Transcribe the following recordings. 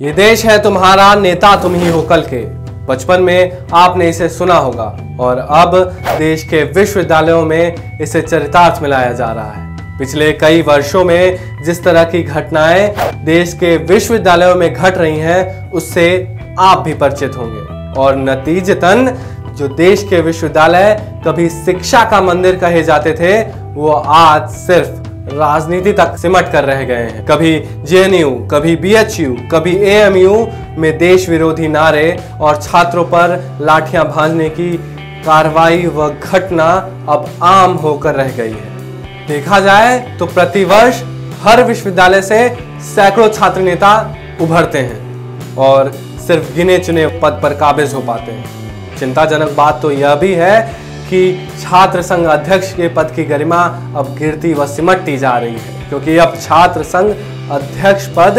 ये देश है तुम्हारा, नेता तुम ही हो कल के। बचपन में आपने इसे सुना होगा और अब देश के विश्वविद्यालयों में इसे चरितार्थ में लाया जा रहा है। पिछले कई वर्षों में जिस तरह की घटनाएं देश के विश्वविद्यालयों में घट रही हैं, उससे आप भी परिचित होंगे और नतीजतन जो देश के विश्वविद्यालय कभी शिक्षा का मंदिर कहे जाते थे, वो आज सिर्फ राजनीति तक सिमट कर रह गए हैं। कभी जेएनयू, कभी बीएचयू, कभी एएमयू में देश विरोधी नारे और छात्रों पर लाठियां भांजने की कार्रवाई व घटना अब आम होकर रह गई है। देखा जाए तो प्रतिवर्ष हर विश्वविद्यालय से सैकड़ों छात्र नेता उभरते हैं और सिर्फ गिने चुने पद पर काबिज हो पाते हैं। चिंताजनक बात तो यह भी है कि छात्र संघ अध्यक्ष के पद की गरिमा अब गिरती व सिमटती जा रही है, क्योंकि अब छात्र संघ अध्यक्ष पद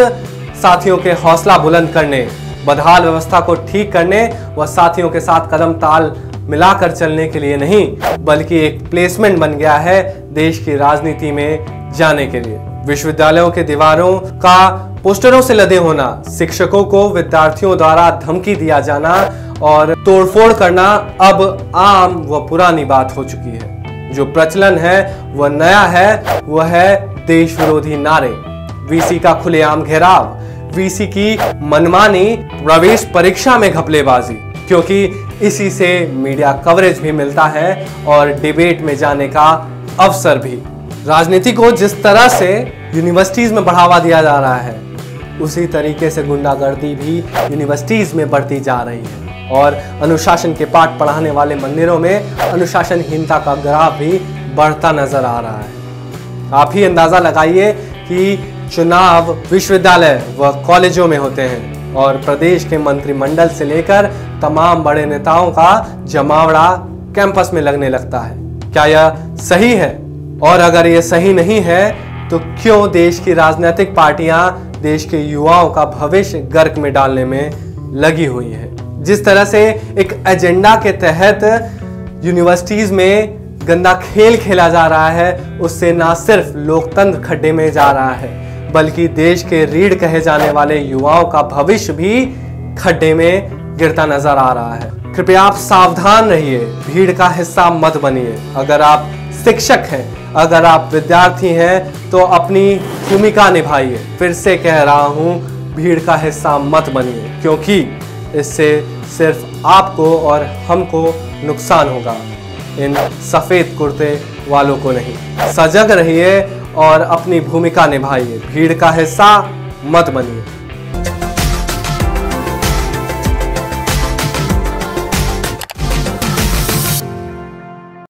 साथियों के हौसला बुलंद करने, बदहाल व्यवस्था को ठीक करने व साथियों के साथ कदम ताल मिलाकर चलने के लिए नहीं, बल्कि एक प्लेसमेंट बन गया है देश की राजनीति में जाने के लिए। विश्वविद्यालयों के दीवारों का पोस्टरों से लदे होना, शिक्षकों को विद्यार्थियों द्वारा धमकी दिया जाना और तोड़फोड़ करना अब आम व पुरानी बात हो चुकी है। जो प्रचलन है वह नया है, वह है देश विरोधी नारे, वीसी का खुलेआम घेराव, वीसी की मनमानी प्रवेश परीक्षा में घपलेबाजी, क्योंकि इसी से मीडिया कवरेज भी मिलता है और डिबेट में जाने का अवसर भी। राजनीति को जिस तरह से यूनिवर्सिटीज में बढ़ावा दिया जा रहा है, उसी तरीके से गुंडागर्दी भी यूनिवर्सिटीज में बढ़ती जा रही है और अनुशासन के पाठ पढ़ाने वाले मंदिरों में अनुशासनहीनता का ग्राफ भी बढ़ता नजर आ रहा है। आप ही अंदाजा लगाइए कि चुनाव विश्वविद्यालय व कॉलेजों में होते हैं और प्रदेश के मंत्रिमंडल से लेकर तमाम बड़े नेताओं का जमावड़ा कैंपस में लगने लगता है। क्या यह सही है? और अगर यह सही नहीं है तो क्यों देश की राजनीतिक पार्टियां देश के युवाओं का भविष्य गर्क में डालने में लगी हुई है? जिस तरह से एक एजेंडा के तहत यूनिवर्सिटीज में गंदा खेल खेला जा रहा है, उससे ना सिर्फ लोकतंत्र खड्डे में जा रहा है, बल्कि देश के रीढ़ कहे जाने वाले युवाओं का भविष्य भी खड्डे में गिरता नजर आ रहा है। कृपया आप सावधान रहिए, भीड़ का हिस्सा मत बनिए। अगर आप शिक्षक हैं, अगर आप विद्यार्थी हैं, तो अपनी भूमिका निभाइए। फिर से कह रहा हूं, भीड़ का हिस्सा मत बनिए, क्योंकि इससे सिर्फ आपको और हमको नुकसान होगा, इन सफेद कुर्ते वालों को नहीं। सजग रहिए और अपनी भूमिका निभाइए, भीड़ का हिस्सा मत बनिए।